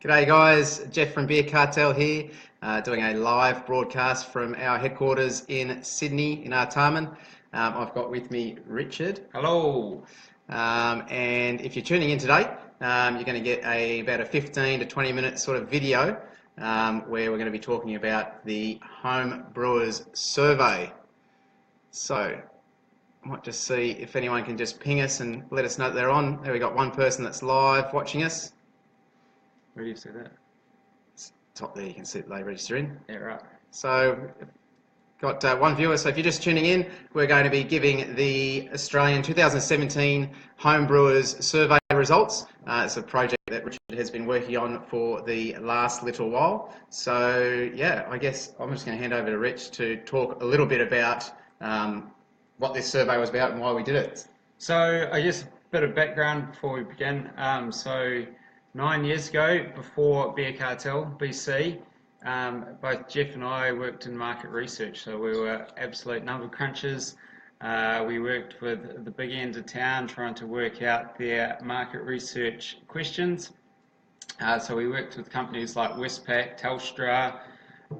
G'day guys, Jeff from Beer Cartel here, doing a live broadcast from our headquarters in Sydney, in Artarmon. I've got with me Richard. Hello. And if you're tuning in today, you're going to get about a 15 to 20 minute sort of video where we're going to be talking about the Home Brewers Survey. So, I might just see if anyone can just ping us and let us know that they're on. There we got one person that's live watching us. Where do you see that? It's top there, you can see that they register in. Yeah, right. So, got one viewer. So if you're just tuning in, we're going to be giving the Australian 2017 Home Brewers Survey results. It's a project that Richard has been working on for the last little while. So yeah, I guess I'm just going to hand over to Rich to talk a little bit about what this survey was about and why we did it. So I guess a bit of background before we begin. 9 years ago, before Beer Cartel, BC, both Jeff and I worked in market research, so we were absolute number crunchers. We worked with the big end of town trying to work out their market research questions. So we worked with companies like Westpac, Telstra.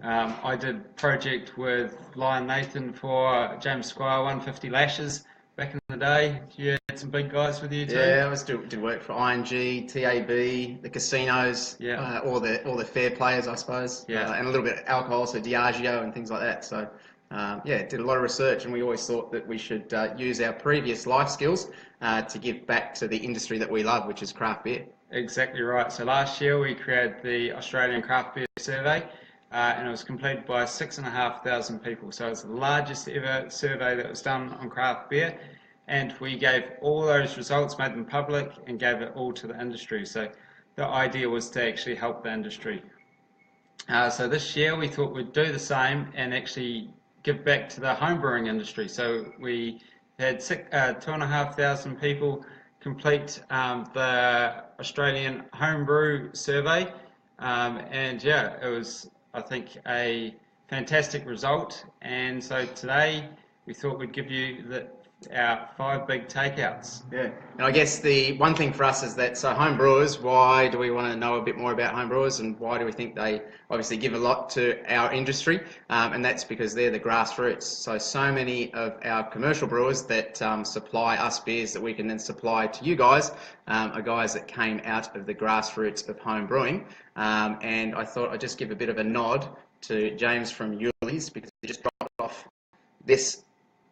I did a project with Lion Nathan for James Squire 150 Lashes back in the day. You had some big guys with you too? Yeah, I did work for ING, TAB, the casinos, yeah. all the fair players, I suppose, yeah. And a little bit of alcohol, so Diageo and things like that. So, yeah, did a lot of research, and we always thought that we should use our previous life skills to give back to the industry that we love, which is craft beer. Exactly right. So last year we created the Australian Craft Beer Survey, and it was completed by 6,500 people. So it's the largest ever survey that was done on craft beer, and we gave all those results, made them public, and gave it all to the industry. So the idea was to actually help the industry. So this year we thought we'd do the same and actually give back to the homebrewing industry. So we had 2,500 people complete the Australian Homebrew Survey, and yeah, it was, I think, a fantastic result. And so today we thought we'd give you our 5 big takeouts. Yeah, and I guess the one thing for us is that, so home brewers, why do we want to know a bit more about home brewers, and why do we think they obviously give a lot to our industry? And that's because they're the grassroots. So many of our commercial brewers that supply us beers that we can then supply to you guys are guys that came out of the grassroots of home brewing. And I thought I'd just give a bit of a nod to James from Yule's, because he just dropped off this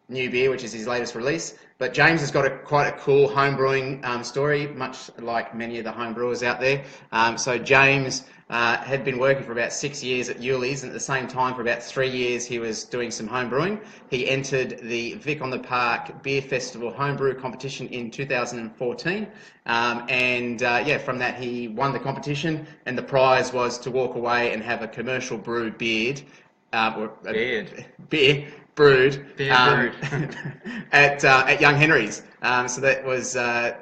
new beer, which is his latest release. But James has got quite a cool home brewing story, much like many of the home brewers out there. So James had been working for about 6 years at Yule's, and at the same time for about 3 years he was doing some home brewing. He entered the Vic on the Park Beer Festival homebrew competition in 2014, yeah, from that he won the competition, and the prize was to walk away and have a commercial brew beer brewed at Young Henry's. So that was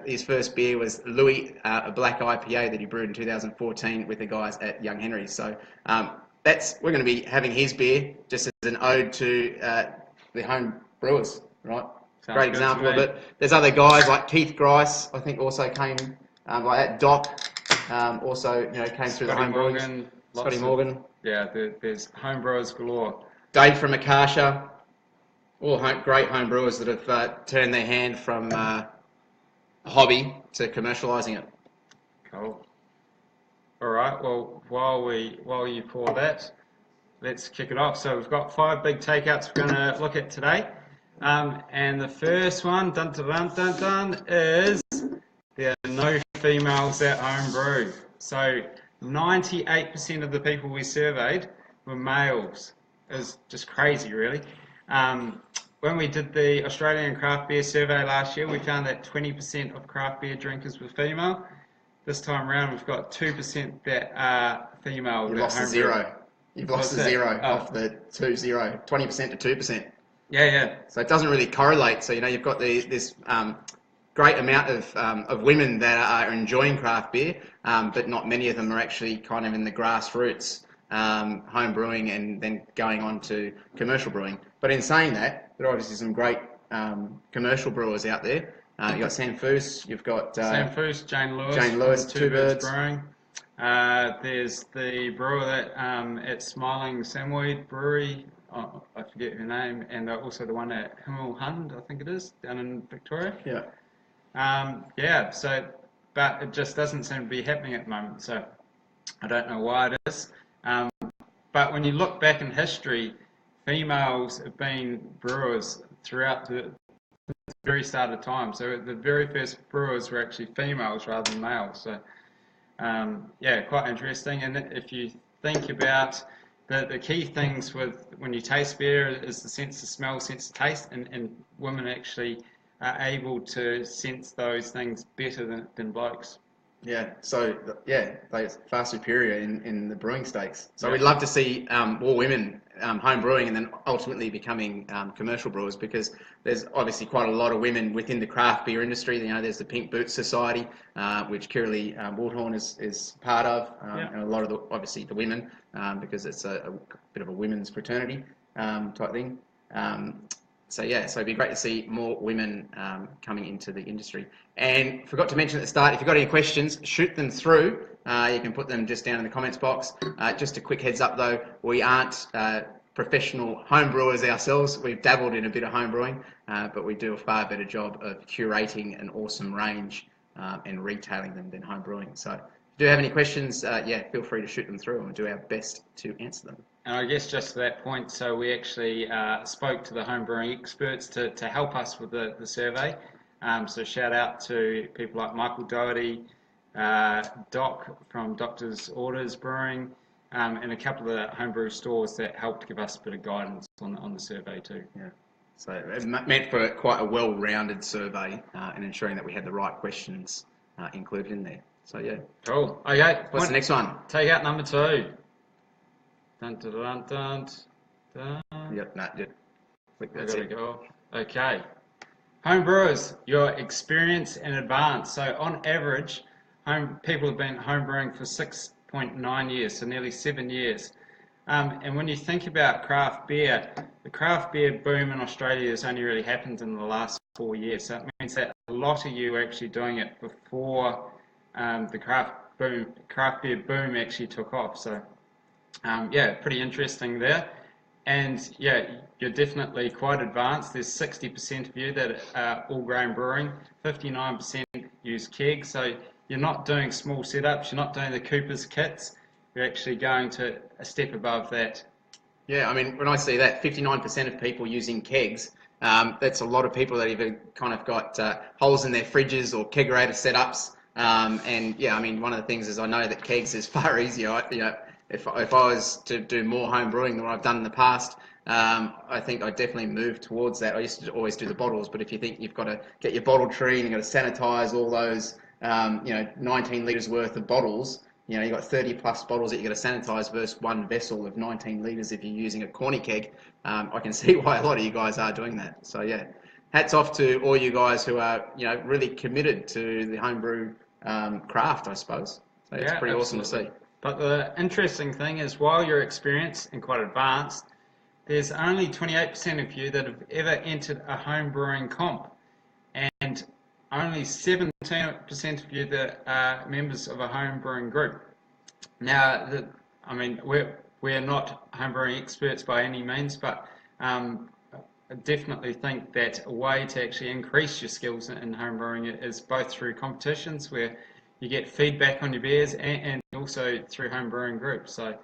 his first beer was Louis, a black IPA that he brewed in 2014 with the guys at Young Henry's. So we're going to be having his beer just as an ode to the home brewers, right? Sounds great example of it. There's other guys like Keith Grice, I think, also came like that. Doc also, came through the home brewing. Scotty Morgan. Yeah, there's home brewers galore. Dave from Akasha. All great home brewers that have turned their hand from hobby to commercialising it. Cool. All right. Well, while you pour that, let's kick it off. So we've got 5 big takeouts we're going to look at today, and the first one, is there are no females at home brew. So 98% of the people we surveyed were males. It was just crazy, really. When we did the Australian Craft Beer Survey last year, we found that 20% of craft beer drinkers were female. This time around, we've got 2% that are female. You've lost a zero. You've lost a zero off the 20% to 2%. Yeah. So it doesn't really correlate. So, you've got this great amount of women that are enjoying craft beer, but not many of them are actually kind of in the grassroots home brewing and then going on to commercial brewing. But in saying that, there are obviously some great commercial brewers out there. You've got Sam Foos, you've got Sam Foos, Jane Lewis, Two Birds Brewing. There's the brewer that at Smiling Samoyed Brewery, oh, I forget her name, and also the one at Himmel Hund, I think it is, down in Victoria. Yeah. Yeah, so, but it just doesn't seem to be happening at the moment, so I don't know why it is. But when you look back in history, females have been brewers throughout the very start of time. So the very first brewers were actually females rather than males. So yeah, quite interesting. And if you think about the key things with when you taste beer is the sense of smell, sense of taste, and women actually are able to sense those things better than blokes. Yeah, so yeah, they're far superior in the brewing stakes. So Yeah. we'd love to see more women home brewing and then ultimately becoming commercial brewers, because there's obviously quite a lot of women within the craft beer industry. You know, there's the Pink Boots Society, which Kirrily Waldhorn is part of, Yeah. and a lot of obviously the women, because it's a bit of a women's fraternity type thing. So yeah, so it'd be great to see more women coming into the industry. And forgot to mention at the start, if you've got any questions, shoot them through. You can put them just down in the comments box. Just a quick heads up though, we aren't professional home brewers ourselves. We've dabbled in a bit of home brewing, but we do a far better job of curating an awesome range and retailing them than home brewing. So if you do have any questions, yeah, feel free to shoot them through and we'll do our best to answer them. And I guess just to that point, so we actually spoke to the homebrewing experts to help us with the survey. So shout out to people like Michael Doherty, Doc from Doctor's Orders Brewing, and a couple of the homebrew stores that helped give us a bit of guidance on the survey too. Yeah. So it meant for quite a well-rounded survey and ensuring that we had the right questions included in there. So yeah. Cool. Okay. What's the next one? Take out number 2. Dun, dun, dun, dun, dun. Yep, no, yep. Click, I that's gotta it. go. Okay. Home brewers, your experience in advance. So on average, people have been home brewing for 6.9 years, so nearly 7 years. And when you think about craft beer, the craft beer boom in Australia has only really happened in the last 4 years. So it means that a lot of you are actually doing it before the craft beer boom actually took off. So yeah, pretty interesting there. And yeah, you're definitely quite advanced. There's 60% of you that are all grain brewing, 59% use kegs. So you're not doing small setups, you're not doing the Cooper's kits, you're actually going to a step above that. Yeah, I mean, when I see that 59% of people using kegs, that's a lot of people that have kind of got holes in their fridges or kegerator setups. And yeah, I mean, one of the things is I know that kegs is far easier. You know, if I was to do more home brewing than what I've done in the past, I think I'd definitely move towards that. I used to always do the bottles, but if you think you've got to get your bottle tree and you've got to sanitize all those, 19 litres worth of bottles, you've got 30 plus bottles that you've got to sanitize versus one vessel of 19 litres if you're using a corny keg. I can see why a lot of you guys are doing that. So yeah, hats off to all you guys who are, really committed to the homebrew craft, I suppose. So it's pretty awesome to see. But the interesting thing is, while you're experienced and quite advanced, there's only 28% of you that have ever entered a home brewing comp, and only 17% of you that are members of a home brewing group. Now, I mean, we're not home brewing experts by any means, but I definitely think that a way to actually increase your skills in home brewing is both through competitions where you get feedback on your beers and also through home brewing groups. So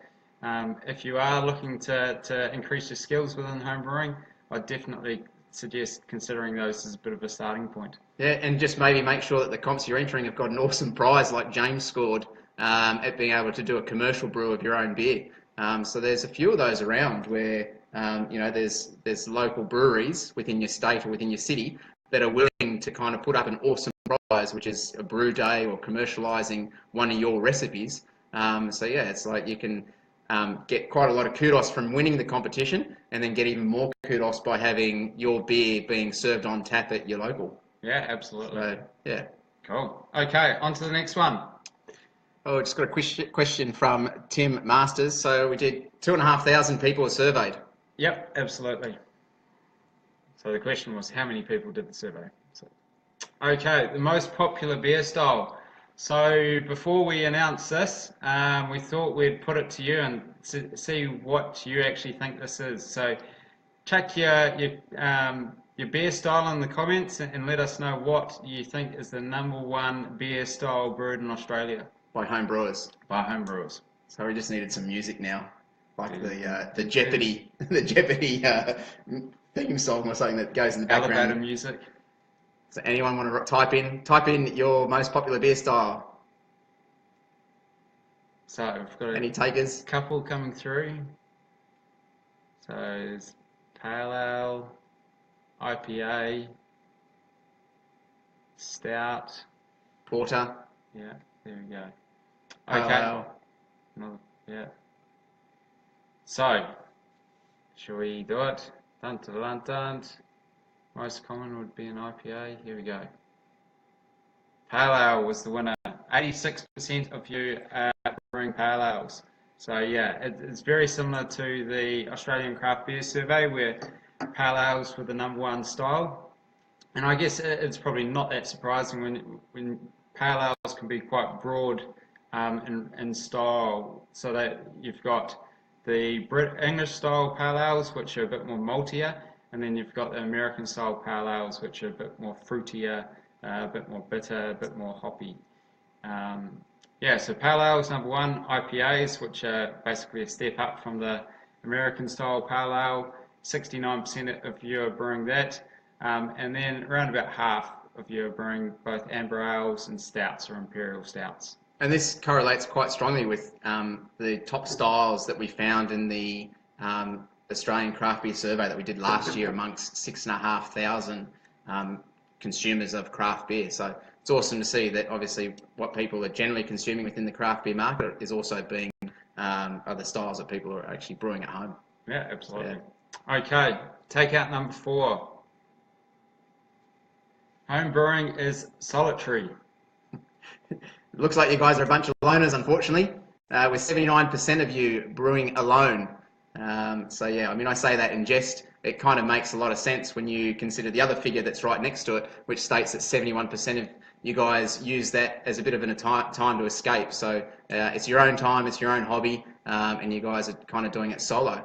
if you are looking to increase your skills within home brewing, I definitely suggest considering those as a bit of a starting point. Yeah, and just maybe make sure that the comps you're entering have got an awesome prize like James scored at being able to do a commercial brew of your own beer. So there's a few of those around where there's local breweries within your state or within your city that are willing to kind of put up an awesome prize, which is a brew day or commercializing one of your recipes. So yeah, it's like you can get quite a lot of kudos from winning the competition and then get even more kudos by having your beer being served on tap at your local. Yeah, absolutely. So, yeah. Cool. Okay, on to the next one. Oh, just got a question from Tim Masters. So we did 2,500 people were surveyed. Yep, absolutely. So the question was, how many people did the survey? Okay, the most popular beer style. So before we announce this, we thought we'd put it to you and see what you actually think this is. So check your beer style in the comments and let us know what you think is the #1 beer style brewed in Australia By home brewers. by home brewers. So we just needed some music now, like the Jeopardy the Jeopardy theme song or something that goes in the background. Elevator music. So anyone want to type in your most popular beer style? So we've got Any takers? couple coming through. So there's Pale Ale, IPA, Stout. Porter. Yeah, there we go. Pale Okay. Ale. Yeah. So, shall we do it? Dun, dun, dun, dun. Most common would be an IPA. Here we go. Pale Ale was the winner. 86% of you are brewing pale ales. So yeah, it's very similar to the Australian Craft Beer Survey where pale ales were the #1 style. And I guess it's probably not that surprising when pale ales can be quite broad in style. So that you've got the English style pale ales, which are a bit more maltier, and then you've got the American style pale ales, which are a bit more fruitier, a bit more bitter, a bit more hoppy. Yeah, so pale ales #1, IPAs, which are basically a step up from the American style pale ale. 69% of you are brewing that, and then around about half of you are brewing both amber ales and stouts or imperial stouts. And this correlates quite strongly with the top styles that we found in the Australian Craft Beer Survey that we did last year amongst 6,500 consumers of craft beer. So it's awesome to see that obviously what people are generally consuming within the craft beer market is also being other styles that people are actually brewing at home. Yeah, absolutely. Yeah. Okay, take out #4. Home brewing is solitary. It looks like you guys are a bunch of loners, unfortunately, with 79% of you brewing alone. So yeah, I mean, I say that in jest. It kind of makes a lot of sense when you consider the other figure that's right next to it, which states that 71% of you guys use that as a bit of a time to escape. So it's your own time, it's your own hobby, and you guys are kind of doing it solo.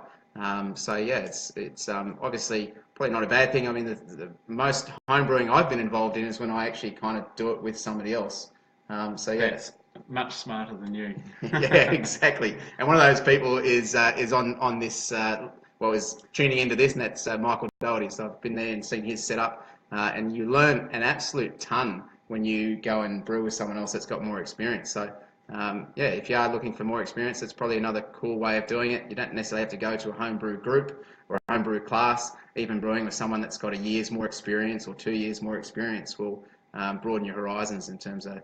So yeah, it's obviously probably not a bad thing. I mean, the most homebrewing I've been involved in is when I actually kind of do it with somebody else. So yeah, That's much smarter than you. yeah, exactly. And one of those people is on this. Is tuning into this, and that's Michael Doherty. So I've been there and seen his setup, and you learn an absolute ton when you go and brew with someone else that's got more experience. So yeah, if you are looking for more experience, it's probably another cool way of doing it. You don't necessarily have to go to a homebrew group or a homebrew class. Even brewing with someone that's got a year's more experience or 2 years more experience will broaden your horizons in terms of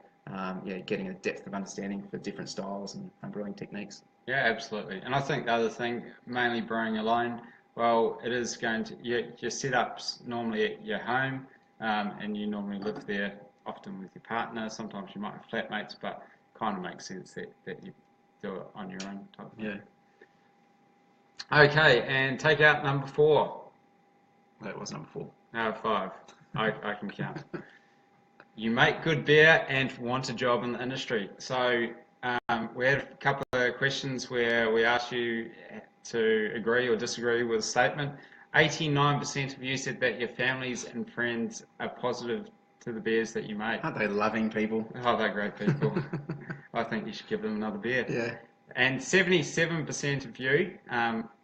getting a depth of understanding for different styles and brewing techniques. Yeah, absolutely. And I think the other thing, mainly brewing alone, well, it is going to, your setup's normally at your home, and you normally live there often with your partner. Sometimes you might have flatmates, but kind of makes sense that you do it on your own type of thing. Yeah. Okay, and take out #4. That was #4. No, 5. I can count. You make good beer and want a job in the industry. So we had a couple of questions where we asked you to agree or disagree with a statement. 89% of you said that your families and friends are positive to the beers that you make. Aren't they loving people? Oh, they're great people. I think you should give them another beer. Yeah. And 77% of you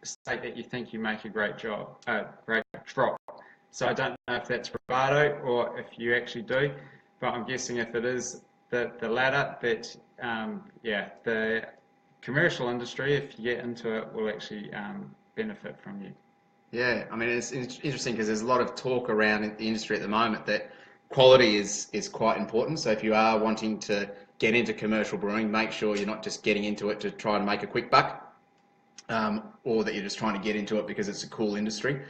state that you think you make a great drop. So I don't know if that's bravado or if you actually do, but I'm guessing if it is the latter, that the commercial industry, if you get into it, will actually benefit from you. Yeah, I mean, it's interesting because there's a lot of talk around in the industry at the moment that quality is quite important. So if you are wanting to get into commercial brewing, make sure you're not just getting into it to try and make a quick buck, or that you're just trying to get into it because it's a cool industry,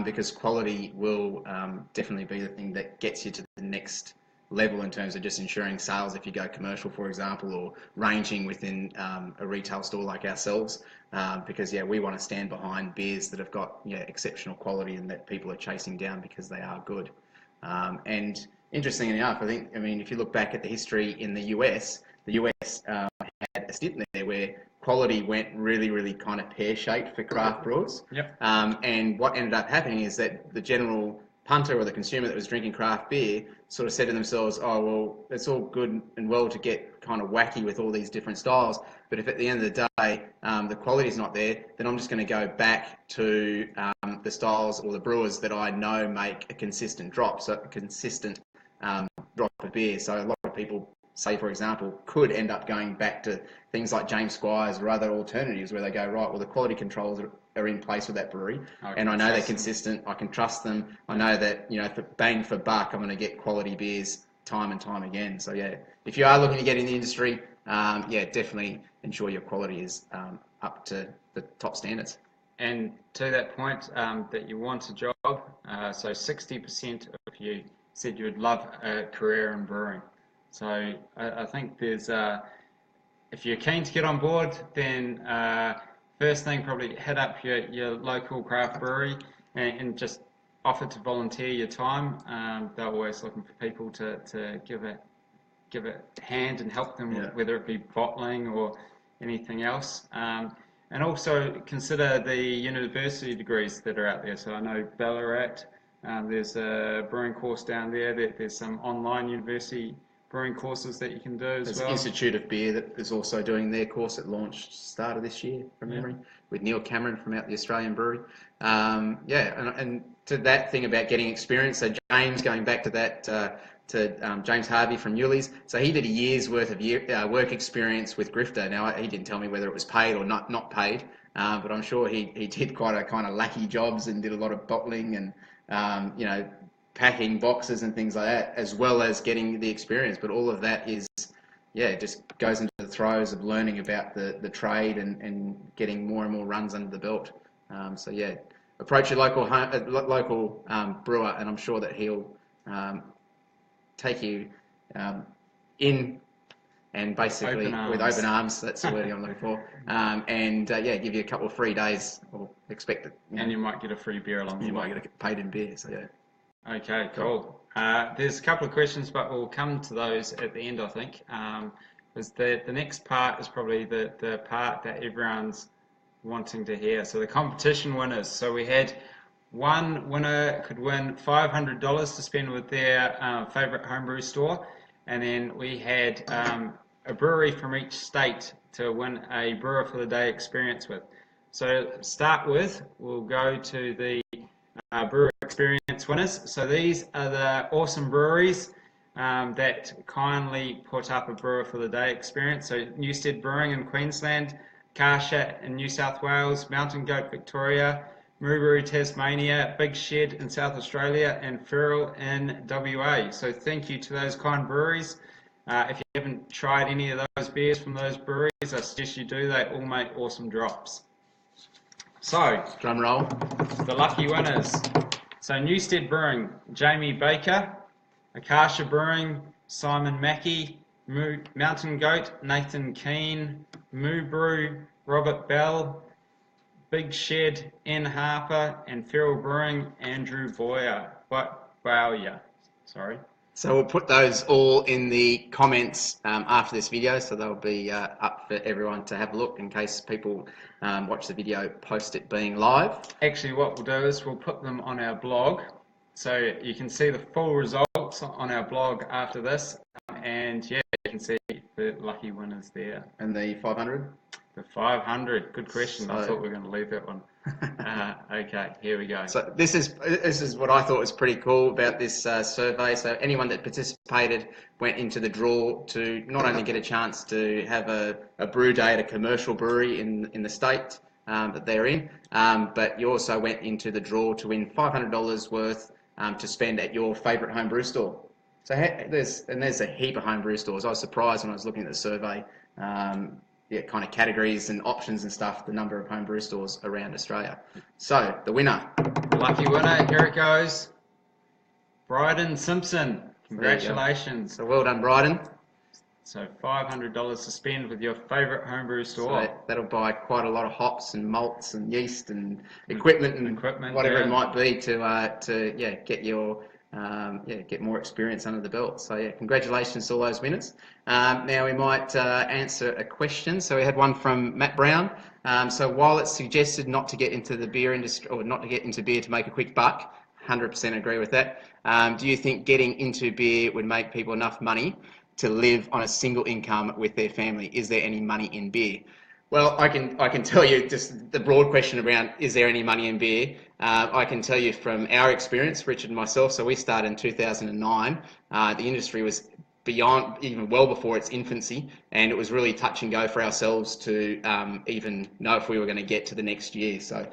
because quality will definitely be the thing that gets you to the next level in terms of just ensuring sales if you go commercial, for example, or ranging within a retail store like ourselves, because we want to stand behind beers that have got exceptional quality and that people are chasing down because they are good. And Interesting enough, I mean, if you look back at the history in the US, had a stint there where quality went really, really kind of pear-shaped for craft brewers. Yep. And what ended up happening is that the general punter or the consumer that was drinking craft beer sort of said to themselves, oh, well, it's all good and well to get kind of wacky with all these different styles, but if at the end of the day the quality is not there, then I'm just going to go back to the styles or the brewers that I know make a consistent drop, so a consistent drop of beer. So a lot of people, say for example, could end up going back to things like James Squires or other alternatives where they go, right, well, the quality controls are in place with that brewery, and I know they're consistent, I can trust them, I know that, you know, for bang for buck, I'm going to get quality beers time and time again. So yeah, if you are looking to get in the industry, yeah, definitely ensure your quality is up to the top standards. And to that point, that you want a job, so 60% of you said you would love a career in brewing. So I think there's, if you're keen to get on board, then first thing, probably hit up your local craft brewery and just offer to volunteer your time. They're always looking for people to give a hand and help them, whether it be bottling or anything else. And also consider the university degrees that are out there. So I know Ballarat, there's a brewing course down there. There's some online university brewing courses that you can do as well. There's Institute of Beer that is also doing their course that launched start of this year, from memory, with Neil Cameron from out the Australian Brewery. And to that thing about getting experience, so James, going back to that, James Harvey from Yule's, so he did a year's worth of work experience with Grifter. Now, he didn't tell me whether it was paid or not paid, but I'm sure he did quite a kind of lackey jobs and did a lot of bottling and, you know, packing boxes and things like that, as well as getting the experience. But all of that is, it just goes into the throes of learning about the trade and getting more and more runs under the belt. So yeah, approach your local brewer, and I'm sure that he'll take you in and basically with open arms. That's the word I'm looking for. And give you a couple of free days, or expect it. And you might get a free beer along the way. You might get paid in beer. So yeah. Okay, cool. There's a couple of questions, but we'll come to those at the end, I think. Because the next part is probably the part that everyone's wanting to hear. So the competition winners. So we had one winner could win $500 to spend with their favourite homebrew store, and then we had a brewery from each state to win a Brewer for the Day experience with. So start with, we'll go to the brewer experience winners. So these are the awesome breweries that kindly put up a Brewer for the Day experience. So Newstead Brewing in Queensland, Carshat in New South Wales, Mountain Goat Victoria, Moobrew Tasmania, Big Shed in South Australia, and Feral in WA. So thank you to those kind breweries. If you haven't tried any of those beers from those breweries, I suggest you do. They all make awesome drops. So, drum roll. The lucky winners. So Newstead Brewing, Jamie Baker. Akasha Brewing, Simon Mackey. Mountain Goat, Nathan Keane. Moobrew, Robert Bell. Big Shed, N. Harper. And Feral Brewing, Andrew Bowyer. Sorry. So we'll put those all in the comments after this video, so they'll be up for everyone to have a look in case people watch the video post it being live. Actually, what we'll do is we'll put them on our blog, so you can see the full results on our blog after this, and yeah, you can see the lucky winners there. And the 500? The 500, good question. I thought we were going to leave that one. Okay, here we go. So this is what I thought was pretty cool about this survey. So anyone that participated went into the draw to not only get a chance to have a brew day at a commercial brewery in the state that they're in, but you also went into the draw to win $500 worth to spend at your favourite home brew store. So there's a heap of home brew stores. I was surprised when I was looking at the survey. Kind of categories and options and stuff, the number of home brew stores around Australia. So, the winner. Lucky winner, here it goes. Bryden Simpson. Congratulations. So, well done, Bryden. So, $500 to spend with your favourite homebrew store. So that'll buy quite a lot of hops and malts and yeast and equipment and whatever it might be to get your get more experience under the belt. So yeah, congratulations to all those winners. Now we might answer a question. So we had one from Matt Brown. So while it's suggested not to get into the beer industry or not to get into beer to make a quick buck, 100% agree with that. Do you think getting into beer would make people enough money to live on a single income with their family? Is there any money in beer? Well, I can tell you just the broad question around is there any money in beer. I can tell you from our experience, Richard and myself. So we started in 2009. The industry was beyond, even well before its infancy, and it was really touch and go for ourselves to even know if we were going to get to the next year. So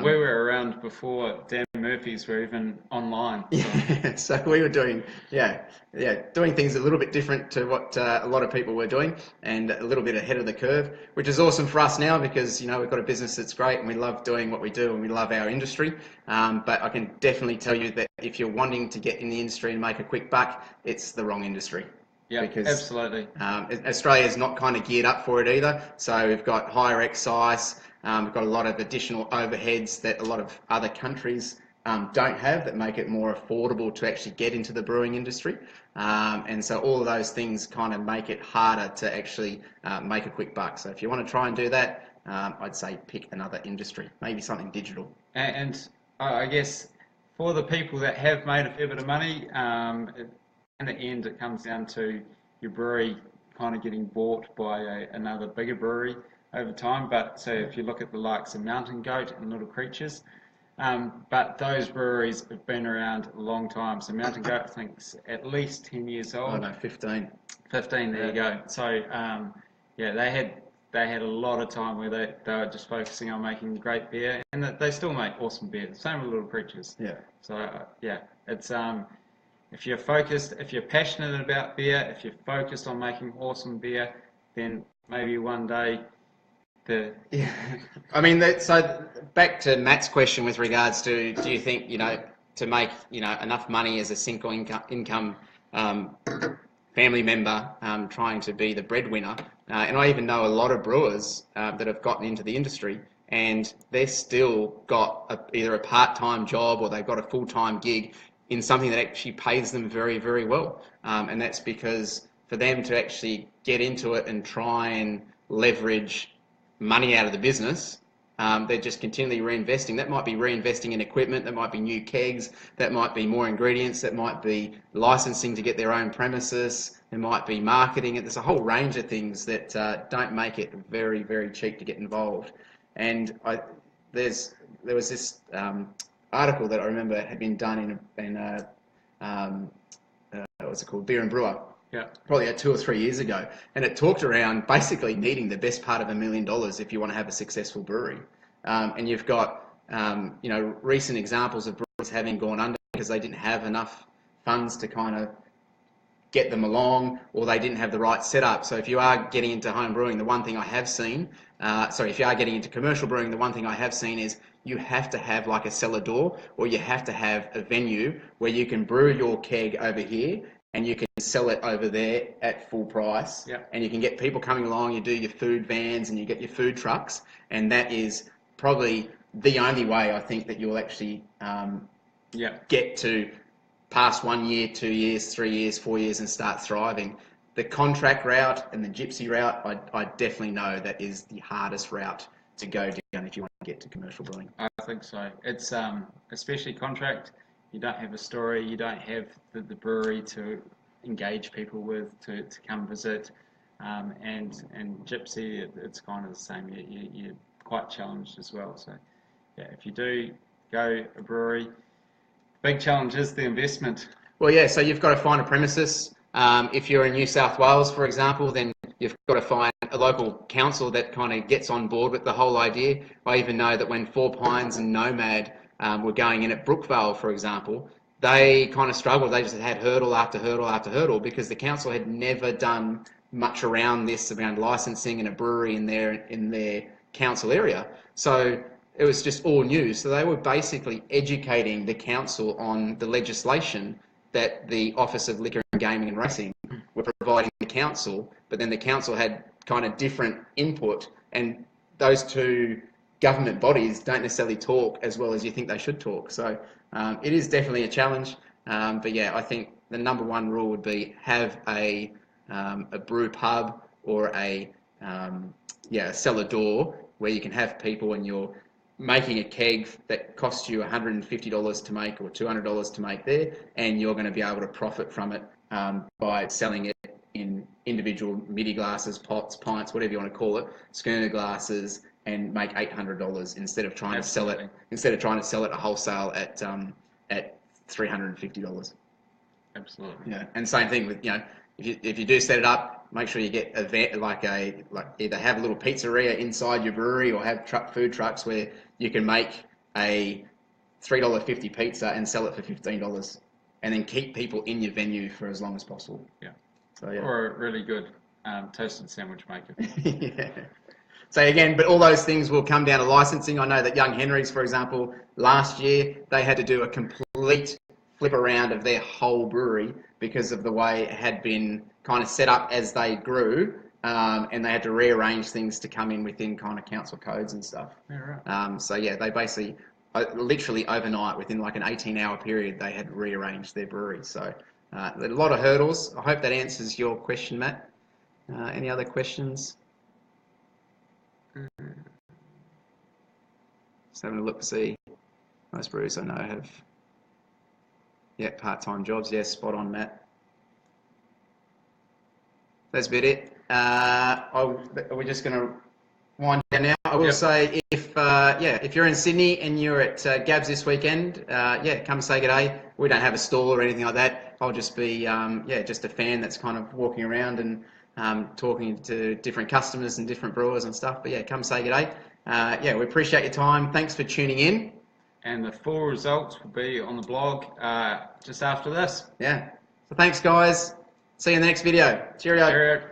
we were around before Dan Murphy's were even online. So. Yeah, so we were doing doing things a little bit different to what a lot of people were doing, and a little bit ahead of the curve, which is awesome for us now because we've got a business that's great and we love doing what we do and we love our industry. But I can definitely tell you that if you're wanting to get in the industry and make a quick buck, it's the wrong industry. Yeah, because absolutely. Australia is not kind of geared up for it either. So we've got higher excise, we've got a lot of additional overheads that a lot of other countries don't have that make it more affordable to actually get into the brewing industry. And so all of those things kind of make it harder to actually make a quick buck. So if you want to try and do that, I'd say pick another industry, maybe something digital. And I guess for the people that have made a fair bit of money, in the end, it comes down to your brewery kind of getting bought by another bigger brewery over time. But so if you look at the likes of Mountain Goat and Little Creatures, but those breweries have been around a long time. So Mountain Goat, I think, is at least 10 years old. Oh no, 15. 15, there you go. So they had a lot of time where they were just focusing on making great beer, and they still make awesome beer. Same with Little Creatures. Yeah. So it's if you're focused, if you're passionate about beer, if you're focused on making awesome beer, then maybe one day I mean, so back to Matt's question with regards to, do you think, to make, enough money as a single income family member trying to be the breadwinner, and I even know a lot of brewers that have gotten into the industry and they've still got either a part-time job or they've got a full-time gig in something that actually pays them very, very well. And that's because for them to actually get into it and try and leverage money out of the business, they're just continually reinvesting. That might be reinvesting in equipment, that might be new kegs, that might be more ingredients, that might be licensing to get their own premises, there might be marketing. There's a whole range of things that don't make it very, very cheap to get involved. And there was this article that I remember had been done in what's it called, Beer and Brewer. Yeah. Probably 2 or 3 years ago, and it talked around basically needing the best part of $1 million if you want to have a successful brewery. And you've got recent examples of breweries having gone under because they didn't have enough funds to kind of get them along, or they didn't have the right setup. So if you are getting into home brewing, the one thing I have seen, if you are getting into commercial brewing, the one thing I have seen is you have to have like a cellar door, or you have to have a venue where you can brew your keg over here and you can sell it over there at full price. Yep. And you can get people coming along, you do your food vans and you get your food trucks, and that is probably the only way I think that you'll actually get to past 1 year, 2 years, 3 years, 4 years and start thriving. The contract route and the gypsy route, I definitely know that is the hardest route to go down if you want to get to commercial brewing. I think so. It's especially contract. You don't have a story. You don't have the brewery to engage people with to come visit. And gypsy, it's kind of the same. You're quite challenged as well. So yeah, if you do go a brewery, big challenge is the investment. Well, yeah. So you've got to find a premises. If you're in New South Wales, for example, then you've got to find a local council that kind of gets on board with the whole idea. I even know that when Four Pines and Nomad were going in at Brookvale, for example, they kind of struggled. They just had hurdle after hurdle after hurdle because the council had never done much around licensing and a brewery in their council area. So it was just all new. So they were basically educating the council on the legislation that the Office of Liquor and Gaming and Racing were providing the council, but then the council had kind of different input, and those two government bodies don't necessarily talk as well as you think they should talk. So it is definitely a challenge. But yeah, I think the number one rule would be have a brew pub or a cellar door where you can have people and you're making a keg that costs you $150 to make or $200 to make there, and you're going to be able to profit from it by selling it in individual midi glasses, pots, pints, whatever you want to call it, schooner glasses, and make $800 instead of trying Absolutely. to sell it at wholesale at $350. Absolutely. Yeah, and same thing with if you do set it up, make sure you get a vet, like either have a little pizzeria inside your brewery or have food trucks where you can make a $3.50 pizza and sell it for $15, and then keep people in your venue for as long as possible. Yeah. So yeah. Or a really good toasted sandwich maker. Yeah. So again, but all those things will come down to licensing. I know that Young Henry's, for example, last year they had to do a complete flip around of their whole brewery because of the way it had been kind of set up as they grew, and they had to rearrange things to come in within kind of council codes and stuff. Yeah, right. So yeah, they basically, literally overnight, within like an 18-hour period, they had rearranged their brewery. So a lot of hurdles. I hope that answers your question, Matt. Any other questions? Just having a look to see. Most brewers I know have part-time jobs. Yes, spot on, Matt. That's about it. We're just going to wind down now. I will say, if you're in Sydney and you're at Gabs this weekend, come say good day. We don't have a stall or anything like that. I'll just be just a fan that's kind of walking around and talking to different customers and different brewers and stuff. But yeah, come say good day. We appreciate your time. Thanks for tuning in. And the full results will be on the blog just after this. Yeah. So thanks, guys. See you in the next video. Cheerio. Cheerio.